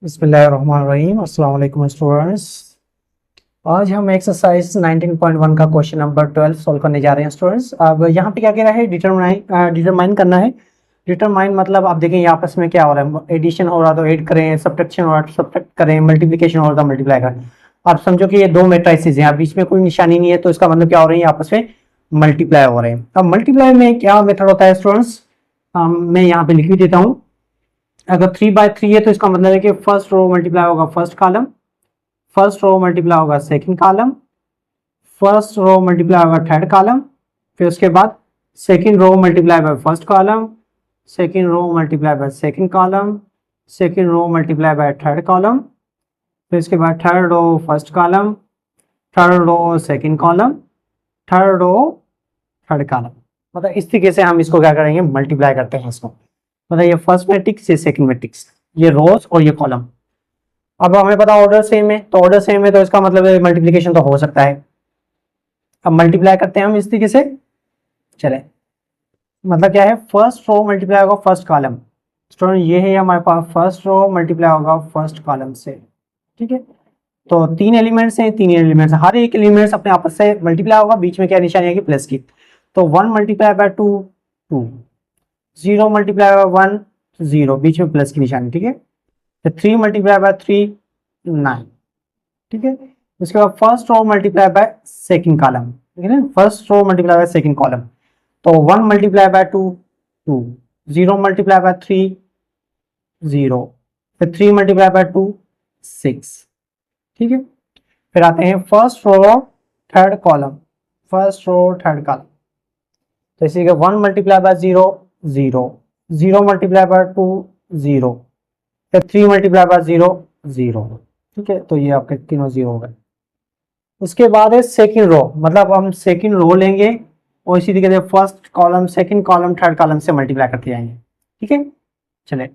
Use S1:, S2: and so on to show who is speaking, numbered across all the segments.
S1: बिस्मिल्लाहिर्रहमानिर्रहीम। अस्सलाम वालेकुम स्टूडेंट्स। आज हम एक्सरसाइज 19.1 का क्वेश्चन नंबर 12 सॉल्व करने जा रहे हैं स्टूडेंट्स। अब यहाँ पे क्या कह रहा है, डिटरमाइन करना है। डिटरमाइन मतलब आप देखें यहाँ आपस में क्या हो रहा है, एडिशन हो रहा तो ऐड करें, सब्ट्रैक्शन हो रहा तो सब्ट्रैक्ट करें, मल्टीप्लिकेशन हो रहा तो मल्टीप्लाई करें। आप समझो कि ये दो मैट्रिसेस हैं, बीच में कोई निशानी नहीं है, तो इसका मतलब क्या हो रही है, आपस में मल्टीप्लाई हो रहे हैं। अब मल्टीप्लाई में क्या मेथड होता है स्टूडेंट्स, मैं यहाँ पे लिख भी देता हूँ। अगर 3/3 है तो इसका मतलब है कि फर्स्ट रो मल्टीप्लाई होगा first column, first row multiply होगा second column, first row multiply होगा थर्ड कॉलम, फिर उसके बाद second row multiply by first column, second row multiply by second column, second row multiply by third column, फिर उसके बाद third row first column, third row second column, third row third column. मतलब इस तरीके से हम इसको क्या करेंगे, मल्टीप्लाई करते हैं इसको। मतलब ये फर्स्ट मैट्रिक्स, ये सेकंड मैट्रिक्स, ये रोज और ये कॉलम। अब हमें पता ऑर्डर सेम है, तो ऑर्डर सेम है तो इसका मतलब मल्टीप्लिकेशन तो हो सकता है। अब मल्टीप्लाई करते हैं हम इस तरीके से। चले, मतलब क्या है, फर्स्ट रो मल्टीप्लाई होगा फर्स्ट कॉलम। स्टूडेंट ये है हमारे पास, फर्स्ट रो मल्टीप्लाई होगा फर्स्ट कॉलम से। ठीक है, तो तीन एलिमेंट्स हैं, तीन एलिमेंट्स, हर एक एलिमेंट्स अपने आपस से मल्टीप्लाई होगा, बीच में क्या निशानी आएगी, प्लस की। तो 1 मल्टीप्लाई बाय 2 2, 0 मल्टीप्लाई बाय 1 0, बीच में प्लस की निशानी। ठीक है, तो 3 मल्टीप्लाई बाय 3 9। ठीक है, उसके बाद first row multiply by second column, ठीक है ना, first row multiply by second column. तो 1 मल्टीप्लाई बाय 2 2, 0 मल्टीप्लाई बाय 3 0, फिर 3 मल्टीप्लाई बाय 2 6। ठीक है, फिर आते हैं first row third column, first row third column. तो इसी के 1 मल्टीप्लाई बाय 0 0, 0 मल्टीप्लाई बाय 2 0, फिर 3 मल्टीप्लाई बाय 0 0। ठीक है, तो ये आपके तीनों 0 हो गए। उसके बाद है सेकंड रो, मतलब हम सेकंड रो लेंगे और इसी तरीके से first column second column third column से मल्टीप्लाई करते जाएंगे। ठीक है, चले,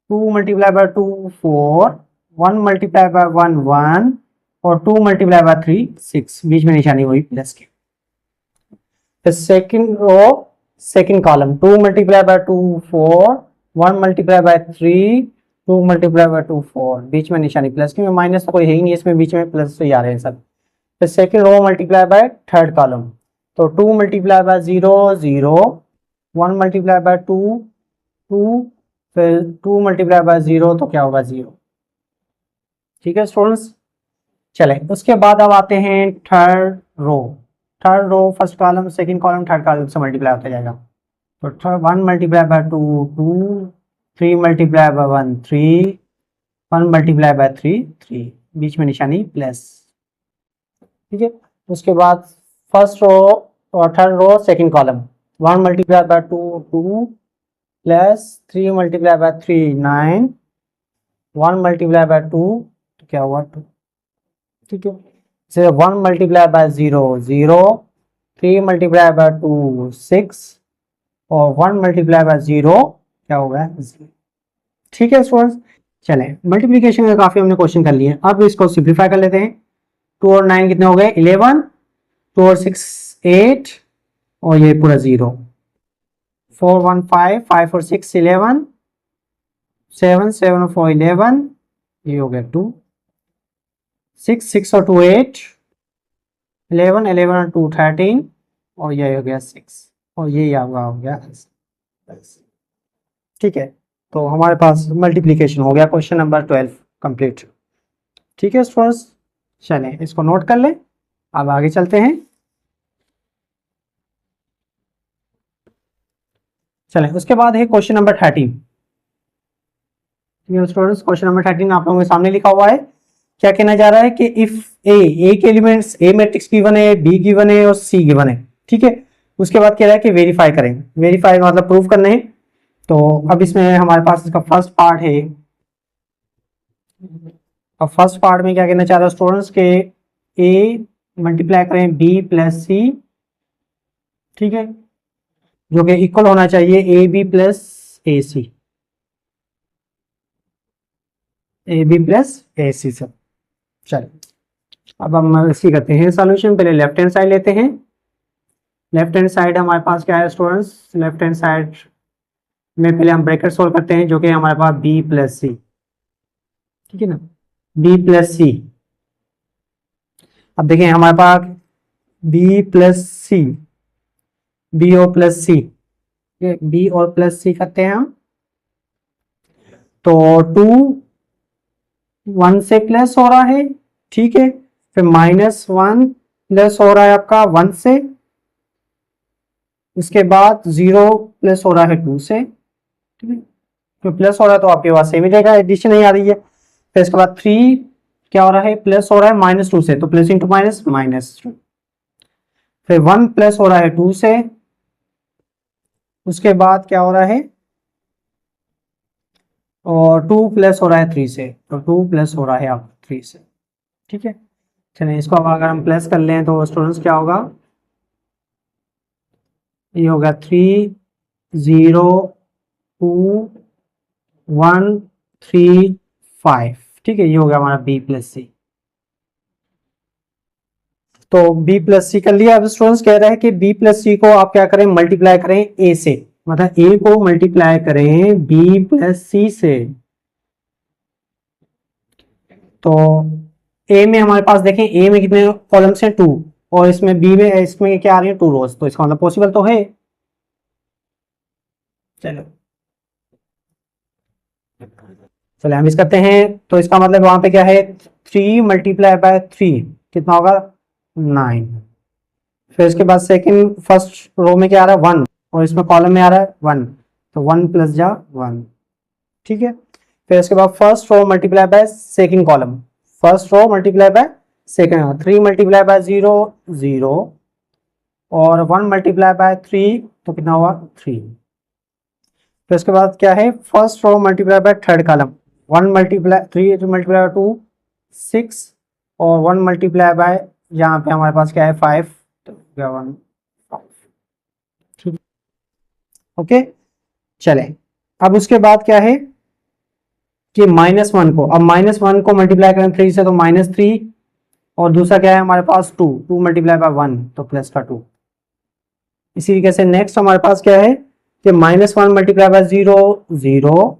S1: 2 मल्टीप्लाई बाय 2 4, 1 मल्टीप्लाई बाय 1 1, और 2 मल्टीप्लाई बाय 3 6, बीच में निशानी हुई प्लस की। फिर second row second column, 2 multiply by 2 4, 1 multiply by 3, 2 multiply by 2 4, बीच में निशानी प्लस की, माइनस तो कोई है ही नहीं इसमें, बीच में प्लस तो ही आ रहे हैं सब। फिर second row multiply by third column, तो 2 मल्टीप्लाई बाय 0 0, 1 मल्टीप्लाई बाय 2 2, फिर 2 मल्टीप्लाई बाय 0 तो क्या होगा 0। ठीक है स्टूडेंट्स, चले, उसके बाद अब आते हैं third row. Third row first column second column third column से मल्टीप्लाई होता जाएगा। तो 1 multiply by 2 2, 3 multiply by 1 3, 1 multiply by 3 3, बीच में निशानी प्लस। ठीक है, उसके बाद फर्स्ट रो और third row second column, 1 multiply by 2 2, plus 3 multiply by 3 9, 1 multiply by 2 तो क्या हुआ 2। ठीक है, से 1 मल्टीप्लाई बाय 0 0, 3 मल्टीप्लाई बाय 2 6, और 1 मल्टीप्लाई बाय 0 क्या होगा 0। ठीक है स्टूडेंट्स, चले, मल्टीप्लिकेशन में काफी हमने क्वेश्चन कर लिए, अब इसको सिंप्लीफाई कर लेते हैं। 2 और 9 कितने हो गए 11, 2 और 6 8, और ये पूरा 0, 4 1 5, 5 और 6 11, 7 7 और 4 11, ये हो गया 2, 6 6 और 2 8, 11 11 और 2 13, और ये हो गया 6, और ये हो गया। ठीक है, तो हमारे पास मल्टीप्लिकेशन हो गया क्वेश्चन नंबर 12 कंप्लीट। ठीक है स्टूडेंट्स, चलें इसको नोट कर लें, अब आगे चलते हैं। चलें, उसके बाद है क्वेश्चन नंबर 13। ठीक है स्टूडेंट्स, क्वेश्चन नंबर 13 आप लोगों के सामने लिखा हुआ है। क्या कहना जा रहा है कि इफ ए के एलिमेंट्स ए मैट्रिक्स गिवन है, बी गिवन है और सी गिवन है। ठीक है, उसके बाद कह रहा है कि वेरीफाई करें, वेरीफाई मतलब प्रूफ करने हैं। तो अब इसमें हमारे पास इसका फर्स्ट पार्ट है। अब फर्स्ट पार्ट में क्या कहना चाह रहा है स्टूडेंट्स के ए मल्टीप्लाई करें बी प्लस सी, ठीक है, जो कि इक्वल होना चाहिए A B plus A C, A B plus A C से। चलिए, अब हम इसी करते हैं सॉल्यूशन। पहले लेफ्ट हैंड साइड लेते हैं। लेफ्ट हैंड साइड हमारे पास क्या है स्टूडेंट्स, लेफ्ट हैंड साइड में पहले हम ब्रैकेट सोल्व करते हैं, जो कि हमारे पास बी प्लस सी। ठीक है ना, बी प्लस सी। अब देखें हमारे पास बी प्लस सी, बी और प्लस सी, बी और प्लस सी करते हैं हम, तो 2 1 से प्लस हो रहा है, ठीक है, फिर -1 प्लस हो रहा है आपका 1 से, उसके बाद 0 प्लस हो रहा है 2 से, ठीक है, तो प्लस हो रहा है तो आपके पास सेम ही रहेगा, एडिशन नहीं आ रही है। फिर इसके बाद 3 क्या हो रहा है, प्लस हो रहा है -2 से, तो प्लस इंटू माइनस -2, फिर 1 प्लस हो रहा है 2 से, उसके बाद क्या हो रहा है, और 2 प्लस हो रहा है 3 से, तो 2 प्लस हो रहा है आप 3 से, ठीक है। चलिए इसको अब अगर हम प्लस कर लें तो स्टूडेंट्स क्या होगा, ये होगा 3 0 2 1 3 5, ठीक है, ये हो गया हमारा बी प्लस सी। तो बी प्लस सी कर लिया। अब स्टूडेंट्स कह रहे हैं कि बी प्लस सी को आप क्या करें, मल्टीप्लाई करें ए से, मतलब ए को मल्टीप्लाई करें बी प्लस सी से। तो ए में हमारे पास देखें, ए में कितने कॉलम्स हैं, 2, और इसमें बी में, इसमें क्या आ रही है, 2 रोज, तो इसका मतलब पॉसिबल तो है। चलो चलिए हम इस करते हैं, तो इसका मतलब वहां पे क्या है, 3 मल्टीप्लाई बाय 3 कितना होगा, 9। फिर इसके बाद सेकंड फर्स्ट रो में क्या आ रहा है, 1, और इसमें कॉलम में आ रहा है 1, तो 1 प्लस जा 1, ठीक है। फिर इसके बाद first row multiply by second column, first row multiply by second, 3 multiply by 0 0, और 1 मल्टीप्लाई बाय 3 तो कितना हुआ 3। फिर इसके बाद क्या है, first row multiply by third column, 1 multiply 3 multiply by 2 6, और 1 मल्टीप्लाई बाय यहाँ पे हमारे पास क्या है 5, तो 1 5, ठीक, ओके। चले अब उसके बाद क्या है कि -1 को, अब -1 को मल्टीप्लाई करें 3 से तो -3, और दूसरा क्या है हमारे पास 2, 2 मल्टीप्लाई बाय 1 तो प्लस का 2। इसी तरीके से नेक्स्ट हमारे पास क्या है कि -1 मल्टीप्लाई बाय 0 0,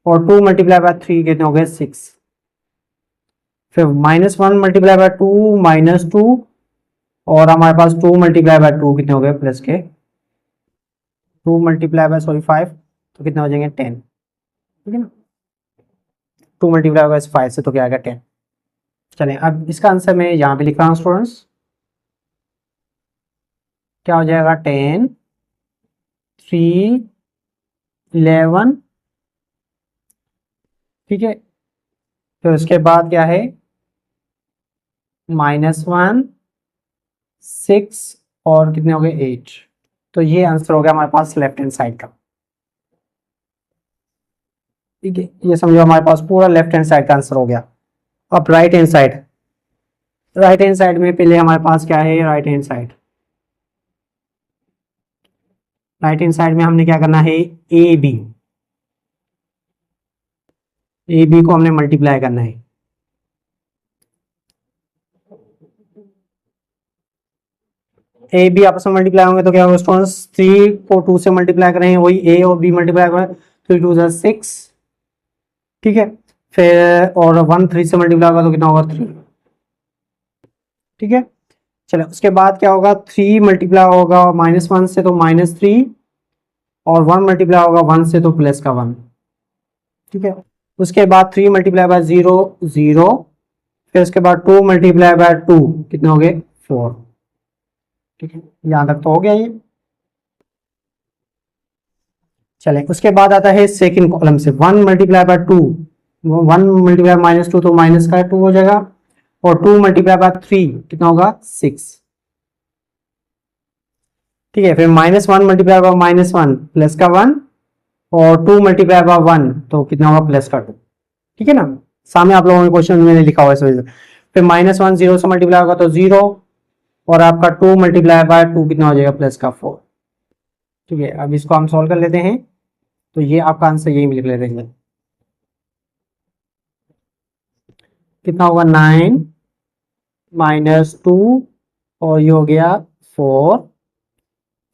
S1: और 2 मल्टीप्लाई बाय 3 कितने हो गए 6। फिर -1 मल्टीप्लाई बाय 2 -2, और हमारे पास 2 मल्टीप्लाई बाय 2 कितने हो गए प्लस के 2 मल्टीप्लाई बाय 5, तो कितने हो जाएंगे 10, ठीक है ना, 2 मल्टीप्लाई बाय 5 से तो क्या आएगा 10। चलें अब इसका आंसर मैं यहाँ पे लिख रहा हूँ स्टूडेंट्स, क्या हो जाएगा 10 3 11, ठीक है। फिर उसके बाद क्या है -1 6, और कितने हो गए 8, तो ये आंसर हो गया हमारे पास लेफ्ट हैंड साइड का, ठीक है। ये समझो हमारे पास पूरा लेफ्ट हैंड साइड का आंसर हो गया। अब right hand side, right hand side में पहले हमारे पास क्या है, right hand side, right hand side में हमने क्या करना है, ए बी, ए बी को हमने मल्टीप्लाई करना है, ए बी आपस में मल्टीप्लाई होंगे तो क्या होगा स्टूडेंट्स, 3 को 2 से मल्टीप्लाई करेंगे, वही ए और बी मल्टीप्लाई करें, 3 2 6, ठीक है। फिर और 1 3 से मल्टीप्लाई होगा तो कितना होगा 3, ठीक है। चलो उसके बाद क्या होगा, 3 मल्टीप्लाई होगा -1 से तो -3, और 1 मल्टीप्लाई होगा 1 से तो प्लस का 1, ठीक है। उसके बाद 3 मल्टीप्लाई बाय 0 0, फिर उसके बाद 2 मल्टीप्लाई बाय 2 कितने हो गए 4, ठीक है, यहां तक तो हो गया ये। चले उसके बाद आता है सेकंड कॉलम से, 1 मल्टीप्लाई बाय 2, 1 मल्टीप्लाई -2 तो माइनस का 2 हो जाएगा, और 2 मल्टीप्लाई बाय 3 कितना होगा 6, ठीक है। फिर -1 मल्टीप्लाई बाय -1 प्लस का 1, और 2 मल्टीप्लाई बाय 1 तो कितना होगा प्लस का 2, ठीक है ना, सामने आप लोगों ने क्वेश्चन में लिखा हुआ है इस वजह से। फिर -1 0 से मल्टीप्लाई होगा तो 0, और आपका 2 मल्टीप्लाई बाय 2 कितना हो जाएगा प्लस का 4, ठीक है। अब इसको हम सॉल्व कर लेते हैं, तो ये आपका आंसर यही लिख लेते हैं, कितना होगा 9 -2, और ये हो गया 4,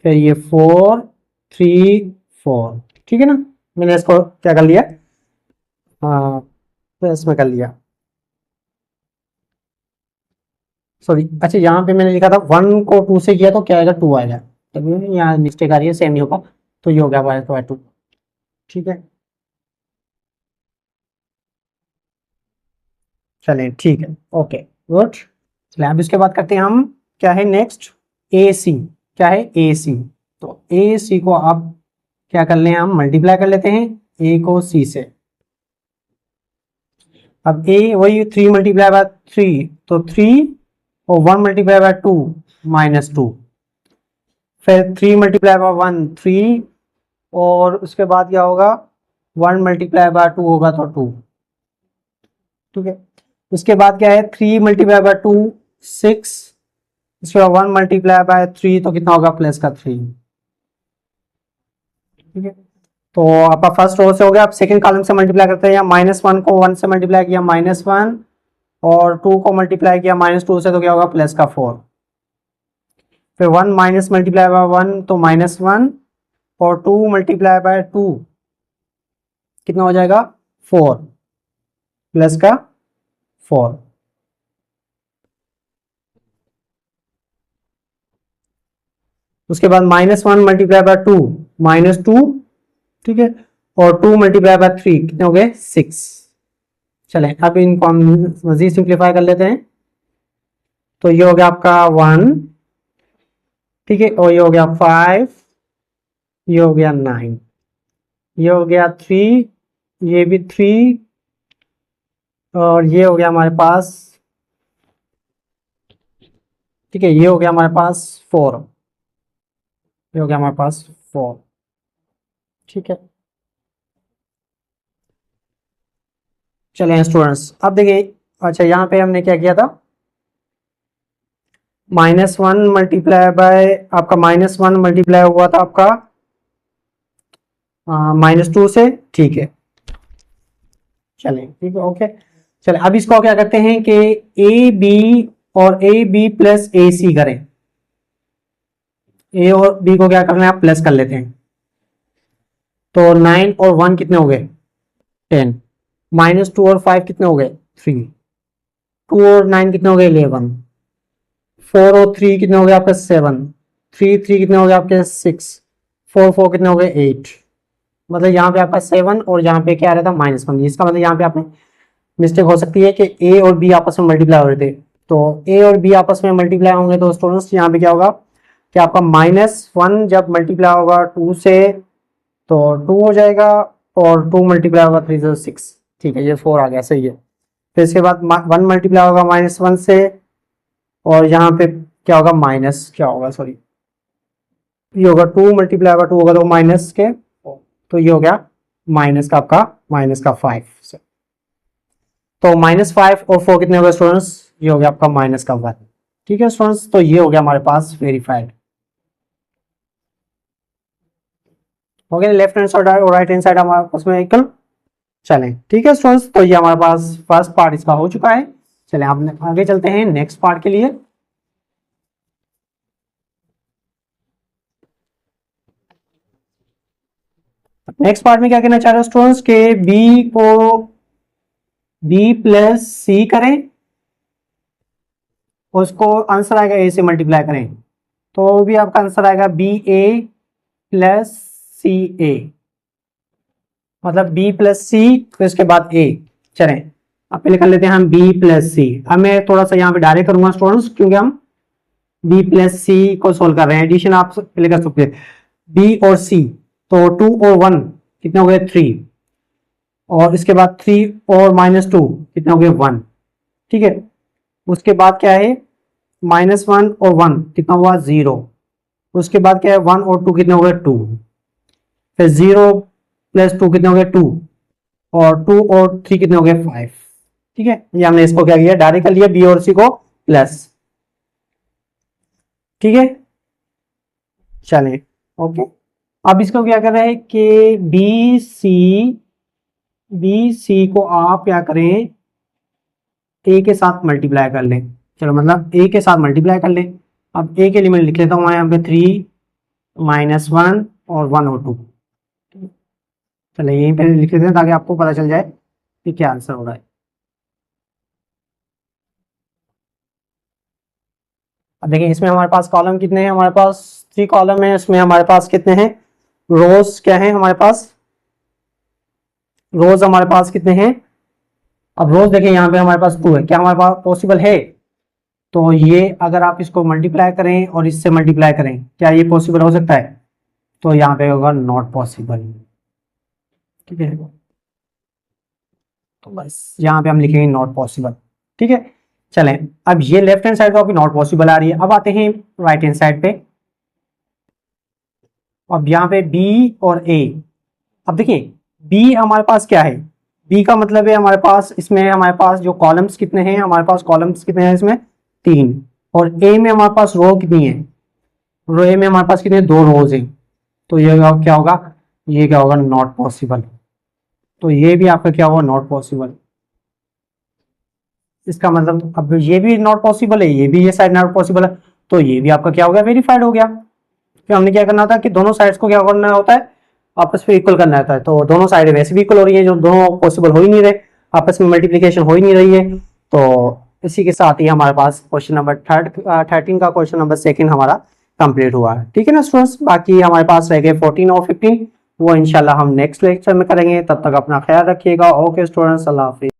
S1: फिर ये 4 3 4, ठीक है ना। मैंने इसको क्या कर लिया, हाँ तो इसमें कर लिया, सॉरी अच्छा यहाँ पे मैंने लिखा था 1 को 2 से किया तो क्या आएगा 2 आएगा, तभी यहाँ मिस्टेक आ रही है, सेम नहीं होगा, तो ये हो गया y/2। ठीक है, चलें ठीक है, ओके गुड। चलिए अब इसके बाद करते हैं हम, क्या है नेक्स्ट, ए सी। क्या है ए सी, तो ए सी को आप क्या कर लें, हम मल्टीप्लाई कर लेते हैं ए को सी से। अब ए वही 3 मल्टीप्लाई बाय 3 तो 3, और 1 मल्टीप्लाई बाय 2 -2, फिर 3 मल्टीप्लाई बाय 1 3, और उसके बाद क्या होगा 1 मल्टीप्लाई बाय 2 होगा तो 2। ठीक है, उसके बाद क्या है 3 मल्टीप्लाई बाय 2 6, इसके बाद 1 मल्टीप्लाई बाय 3 तो कितना होगा प्लस का 3। ठीक है, तो आपका फर्स्ट रो से हो गया। आप सेकंड कॉलम से मल्टीप्लाई करते हैं, या -1 को 1 से मल्टीप्लाई किया -1, और 2 को मल्टीप्लाई किया -2 से तो क्या होगा प्लस का 4, फिर 1 माइनस मल्टीप्लाई बाय 1 तो -1, और 2 मल्टीप्लाई बाय 2 कितना हो जाएगा 4 प्लस का 4। उसके बाद -1 मल्टीप्लाई बाय 2 -2, ठीक है, और 2 मल्टीप्लाई बाय 3 कितने हो गए 6। चलें अब इनको हम मजीद सिंप्लीफाई कर लेते हैं, तो ये हो गया आपका 1, ठीक है, और ये हो गया 5, ये हो गया 9, ये हो गया 3, ये भी 3, और ये हो गया हमारे पास, ठीक है, ये हो गया हमारे पास 4, ये हो गया हमारे पास 4। ठीक है, चलें स्टूडेंट्स अब देखिए, अच्छा यहाँ पे हमने क्या किया था, -1 मल्टीप्लाई बाय आपका -1 मल्टीप्लाई हुआ था आपका -2 से। ठीक है, चलें ठीक है, ओके। चलें अब इसको क्या करते हैं कि ए बी और ए बी प्लस ए सी करें, ए और बी को क्या करना है आप प्लस कर लेते हैं, तो 9 और 1 कितने हो गए 10, -2 और 5 कितने हो गए 3, 2 और 9 कितने हो गए 11, 4 और 3 कितने हो गए आपके 7, 3 3 कितने हो गए आपके 6, 4 4 कितने हो गए 8। मतलब यहाँ पे आपका 7 और यहाँ पे क्या आ रहा था -1, इसका मतलब यहाँ पे आपने मिस्टेक हो सकती है कि ए और बी आपस में मल्टीप्लाई हो रहे थे, तो ए और बी आपस में मल्टीप्लाई होंगे तो स्टूडेंट्स यहाँ पे क्या होगा कि आपका -1 जब मल्टीप्लाई होगा 2 से तो 2 हो जाएगा, और 2 मल्टीप्लाई होगा 3 से 6। ठीक है, ये 4 आ गया, सही है। फिर इसके बाद 1 मल्टीप्लाई होगा -1 से, और यहाँ पे क्या होगा माइनस क्या होगा सॉरी, ये होगा 2 मल्टीप्लाई होगा 2 होगा तो माइनस के, तो ये हो गया माइनस का आपका -5 से, तो -5 और 4 कितने हो गए स्टूडेंट्स, ये हो गया आपका -1। ठीक है स्टूडेंट्स, तो ये हो गया हमारे पास वेरीफाइड हो गया, लेफ्ट हैंड साइड और राइट हैंड साइड हमारे पास में इक्वल। चलें ठीक है स्टूडेंट्स, तो ये हमारे पास फर्स्ट पार्ट इसका हो चुका है। चलें आप आगे चलते हैं नेक्स्ट पार्ट के लिए। नेक्स्ट पार्ट में क्या कहना चाह रहे हैं स्टूडेंट्स के बी को बी प्लस सी करें, उसको आंसर आएगा ए से मल्टीप्लाई करें, तो भी आपका आंसर आएगा बी ए प्लस सी ए, मतलब बी प्लस सी फिर उसके बाद ए। चलें अब पहले कर लेते हैं हम बी प्लस सी। अब मैं थोड़ा सा यहाँ पे डायरेक्ट करूंगा स्टूडेंट्स, क्योंकि हम बी प्लस सी को सोल्व कर रहे हैं, एडिशन आप पहले कर सकते हैं बी और सी, तो 2 और 1 कितने हो गए 3, और इसके बाद 3 और -2 कितने हो गए 1। ठीक है, उसके बाद क्या है -1 और 1 कितना हुआ 0, उसके बाद क्या है 1 और 2 कितने हो गए 2, फिर 0 प्लस 2 कितने हो गए 2, और 2 और 3 कितने हो गए 5। ठीक है, ये हमने इसको क्या किया डायरेक्ट कर लिया बी और सी को प्लस। ठीक है, चलें ओके। अब इसको क्या कर रहे हैं कि बी सी को आप क्या करें ए के साथ मल्टीप्लाई कर लें, चलो मतलब ए के साथ मल्टीप्लाई कर लें। अब ए के लिमिट लिख लेता हूँ यहाँ पे 3 -1 और 1 और 2। चलिए यहीं पे लिख लेते हैं ताकि आपको पता चल जाए कि क्या आंसर हो रहा है। अब देखिए इसमें हमारे पास कॉलम कितने हैं, हमारे पास 3 कॉलम है, इसमें हमारे पास कितने हैं रोज, क्या है हमारे पास रोज हमारे पास कितने हैं। अब रोज देखिए यहाँ पे हमारे पास 2 है, क्या हमारे पास पॉसिबल है, तो ये अगर आप इसको मल्टीप्लाई करें और इससे मल्टीप्लाई करें, क्या ये पॉसिबल हो सकता है, तो यहाँ पे होगा नॉट पॉसिबल। ठीक है, तो बस यहाँ पे हम लिखेंगे नॉट पॉसिबल। ठीक है, चलें अब ये लेफ्ट हैंड साइड को आपकी नॉट पॉसिबल आ रही है। अब आते हैं राइट हैंड साइड पे। अब यहाँ पे बी और ए, अब देखिए बी हमारे पास क्या है, बी का मतलब है हमारे पास, इसमें हमारे पास जो कॉलम्स कितने हैं, हमारे पास कॉलम्स कितने हैं इसमें 3, और ए में हमारे पास रो कितनी है, रो ए में हमारे पास कितने 2 रोज हैं, तो ये क्या होगा, ये क्या होगा नॉट पॉसिबल। तो ये भी आपका क्या होगा नॉट पॉसिबल। इसका मतलब अब ये भी नॉट पॉसिबल है, ये भी ये साइड नॉट पॉसिबल है, तो ये भी आपका क्या हो गया वेरीफाइड हो गया। फिर हमने क्या करना था कि दोनों साइड्स को क्या करना होता है, आपस में इक्वल करना होता है। तो दोनों साइड वैसे भी इक्वल हो रही है, जो दोनों पॉसिबल हो ही नहीं रहे, आपस में मल्टीप्लिकेशन हो ही नहीं रही है। तो इसी के साथ ही हमारे पास क्वेश्चन नंबर 13 का क्वेश्चन नंबर 2 हमारा कंप्लीट हुआ है। ठीक है ना स्टूडेंट्स, बाकी हमारे पास रह गए 14 और 15, वो इंशाल्लाह हम नेक्स्ट लेक्चर में करेंगे। तब तक अपना ख्याल रखिएगा। ओके स्टूडेंट्स, अल्लाह हाफिज़।